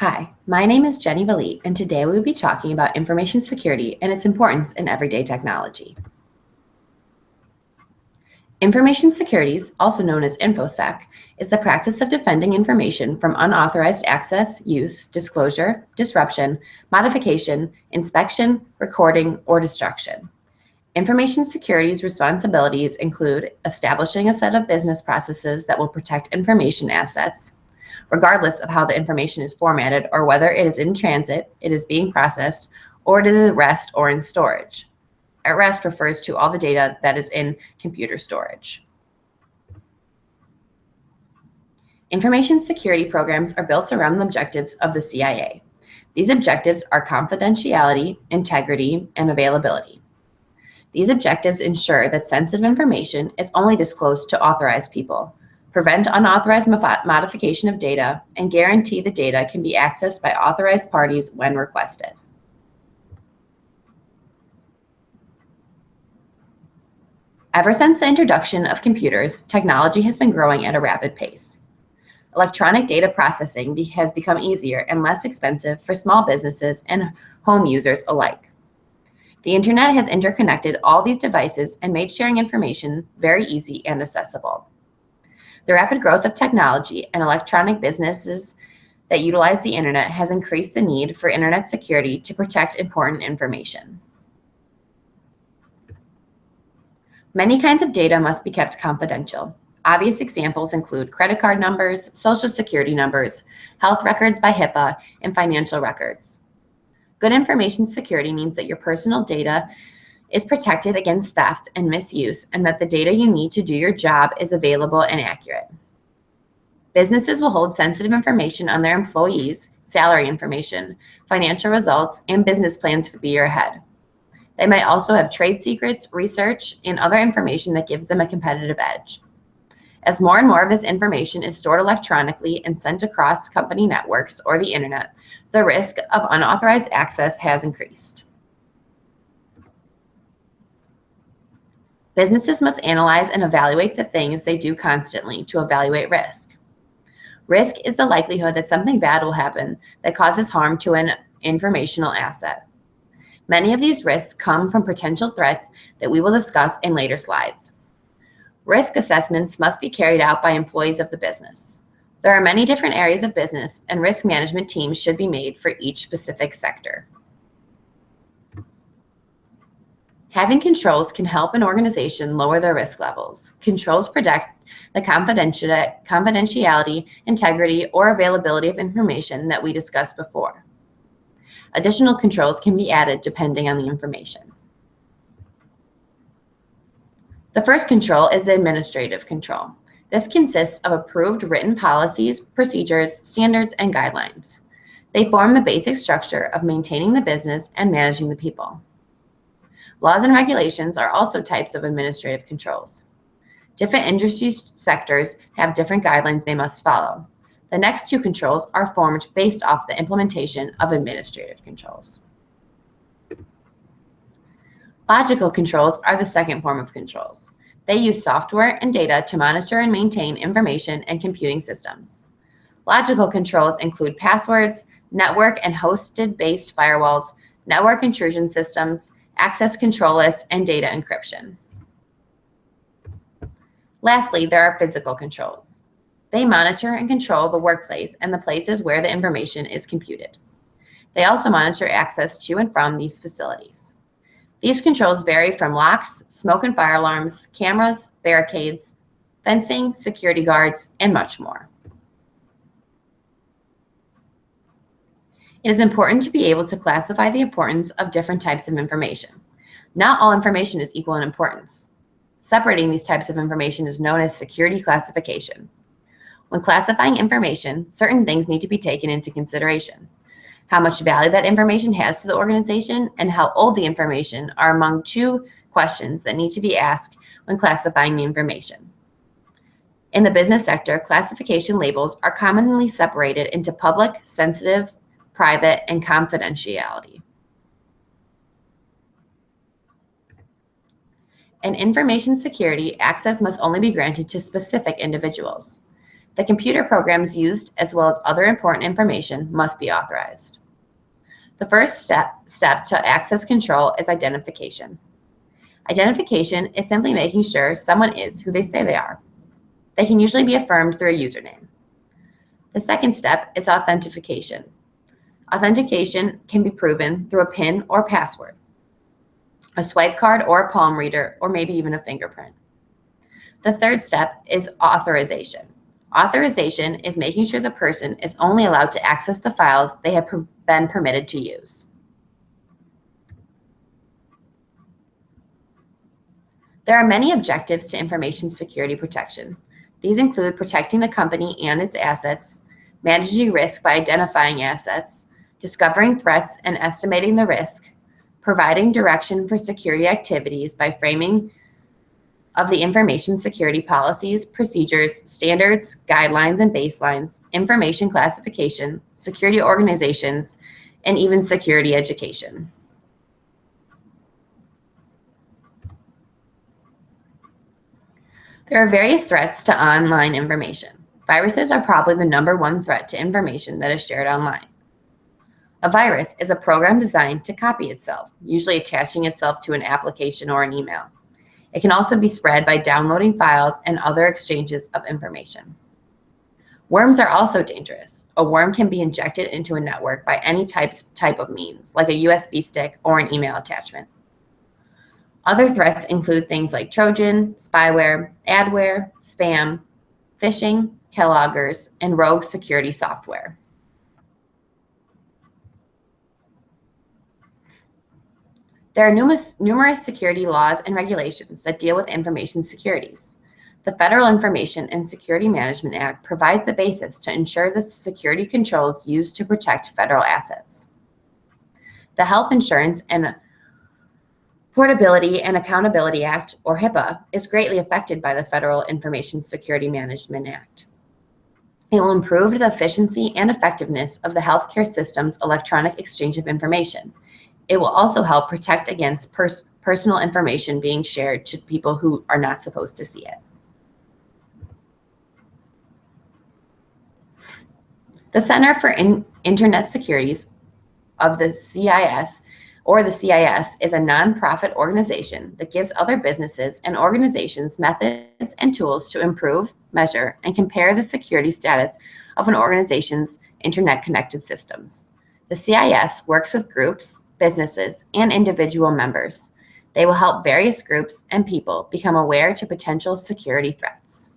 Hi, my name is Jenny Valit, and today we will be talking about information security and its importance in everyday technology. Information security, also known as InfoSec, is the practice of defending information from unauthorized access, use, disclosure, disruption, modification, inspection, recording, or destruction. Information security's responsibilities include establishing a set of business processes that will protect information assets, regardless of how the information is formatted or whether it is in transit, it is being processed, or it is at rest or in storage. At rest refers to all the data that is in computer storage. Information security programs are built around the objectives of the CIA. These objectives are confidentiality, integrity, and availability. These objectives ensure that sensitive information is only disclosed to authorized people, prevent unauthorized modification of data, and guarantee the data can be accessed by authorized parties when requested. Ever since the introduction of computers, technology has been growing at a rapid pace. Electronic data processing has become easier and less expensive for small businesses and home users alike. The internet has interconnected all these devices and made sharing information very easy and accessible. The rapid growth of technology and electronic businesses that utilize the internet has increased the need for internet security to protect important information. Many kinds of data must be kept confidential. Obvious examples include credit card numbers, social security numbers, health records by HIPAA, and financial records. Good information security means that your personal data is protected against theft and misuse, and that the data you need to do your job is available and accurate. Businesses will hold sensitive information on their employees, salary information, financial results, and business plans for the year ahead. They might also have trade secrets, research, and other information that gives them a competitive edge. As more and more of this information is stored electronically and sent across company networks or the internet, the risk of unauthorized access has increased. Businesses must analyze and evaluate the things they do constantly to evaluate risk. Risk is the likelihood that something bad will happen that causes harm to an informational asset. Many of these risks come from potential threats that we will discuss in later slides. Risk assessments must be carried out by employees of the business. There are many different areas of business, and risk management teams should be made for each specific sector. Having controls can help an organization lower their risk levels. Controls protect the confidentiality, integrity, or availability of information that we discussed before. Additional controls can be added depending on the information. The first control is the administrative control. This consists of approved written policies, procedures, standards, and guidelines. They form the basic structure of maintaining the business and managing the people. Laws and regulations are also types of administrative controls. Different industry sectors have different guidelines they must follow. The next two controls are formed based off the implementation of administrative controls. Logical controls are the second form of controls. They use software and data to monitor and maintain information and computing systems. Logical controls include passwords, network and hosted-based firewalls, network intrusion systems, access control lists, and data encryption. Lastly, there are physical controls. They monitor and control the workplace and the places where the information is computed. They also monitor access to and from these facilities. These controls vary from locks, smoke and fire alarms, cameras, barricades, fencing, security guards, and much more. It is important to be able to classify the importance of different types of information. Not all information is equal in importance. Separating these types of information is known as security classification. When classifying information, certain things need to be taken into consideration. How much value that information has to the organization and how old the information are among two questions that need to be asked when classifying the information. In the business sector, classification labels are commonly separated into public, sensitive, private, and confidentiality. In information security, access must only be granted to specific individuals. The computer programs used, as well as other important information, must be authorized. The first step to access control is identification. Identification is simply making sure someone is who they say they are. They can usually be affirmed through a username. The second step is authentication. Authentication can be proven through a PIN or password, a swipe card or a palm reader, or maybe even a fingerprint. The third step is authorization. Authorization is making sure the person is only allowed to access the files they have been permitted to use. There are many objectives to information security protection. These include protecting the company and its assets, managing risk by identifying assets, discovering threats and estimating the risk, providing direction for security activities by framing of the information security policies, procedures, standards, guidelines, and baselines, information classification, security organizations, and even security education. There are various threats to online information. Viruses are probably the #1 threat to information that is shared online. A virus is a program designed to copy itself, usually attaching itself to an application or an email. It can also be spread by downloading files and other exchanges of information. Worms are also dangerous. A worm can be injected into a network by any type of means, like a USB stick or an email attachment. Other threats include things like Trojan, spyware, adware, spam, phishing, keyloggers, and rogue security software. There are numerous security laws and regulations that deal with information securities. The Federal Information and Security Management Act provides the basis to ensure the security controls used to protect federal assets. The Health Insurance and Portability and Accountability Act, or HIPAA, is greatly affected by the Federal Information Security Management Act. It will improve the efficiency and effectiveness of the healthcare system's electronic exchange of information. It will also help protect against personal information being shared to people who are not supposed to see it. The Center for Internet Securities of the CIS, or the CIS, is a nonprofit organization that gives other businesses and organizations methods and tools to improve, measure, and compare the security status of an organization's internet-connected systems. The CIS works with groups, businesses, and individual members. They will help various groups and people become aware to potential security threats.